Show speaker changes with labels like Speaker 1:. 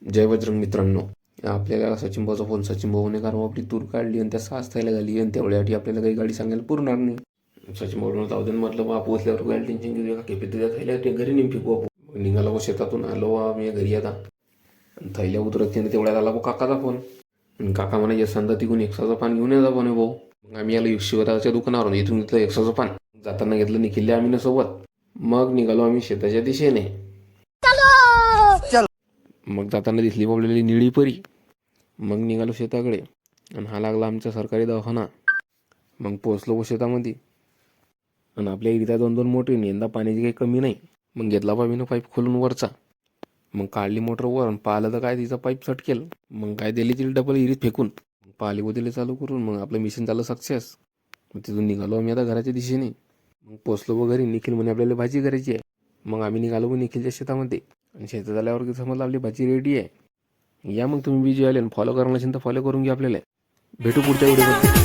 Speaker 1: जय बजरंग मित्रांनो. आपल्याला सचिन भाऊचा फोन. सचिन भाऊने कारण आपली तूर काढली आणि त्या 6 थायला झाली आणि तेवढ्यासाठी आपल्याला काही गाडी सांगायला पुरणार नाही. सचिन भाऊनं जाऊ म्हटलं बा पोहोचल्यावर काय टेन्शन घेऊ का केपी तुझ्या थैल्या घरी नेऊन फेकू आपण. निघाला व शेतातून आलो मी घरी आता थैल्या उतरत नाही तेवढ्यात आला भाऊ काकाचा फोन. काका म्हणा संदा तिकून एक्साचं पान घेऊन येजा म्हणे भाऊ. मग आम्ही आलो शिवराच्या दुकानावरून इथून घेतलं एक्साचं पान. जाताना घेतलं निखिल्ल्या आम्ही सोबत. मग निघालो आम्ही शेताच्या दिशेने. मग जाताना दिसली बाबलेली निळी परी. मग निघालो शेताकडे आणि हा लागला आमचा सरकारी दवाखाना. मग पोचलो शेतामध्ये आणि आपल्या इथं 2-2 मोटरी यंदा पाण्याची काही कमी नाही. मग घेतला पाईपनं पाईप खोलून वरचा. मग काढली मोटर वर आणि पाहिलं तर काय तिचा पाईप सटकेल. मग काय दिली तिला डबल इरीत फेकून पाली गोदीले चालू करून मग आपलं मिशन झालं सक्सेस. मग तिथून निघालो आम्ही आता घराच्या दिशेने. मग पोचलो घरी. निखिल म्हणे आपल्याला भाजी करायची आहे. मग आम्ही निघालो निखिलच्या शेतामध्ये आणि शेतात आल्यावर समजलं आपली भाजी रेडी आहे. या मग तुम्ही बिजी आले आणि फॉलो करायला असेल तर फॉलो करून घ्या. आपल्याला भेटू पुढच्या व्हिडिओमध्ये.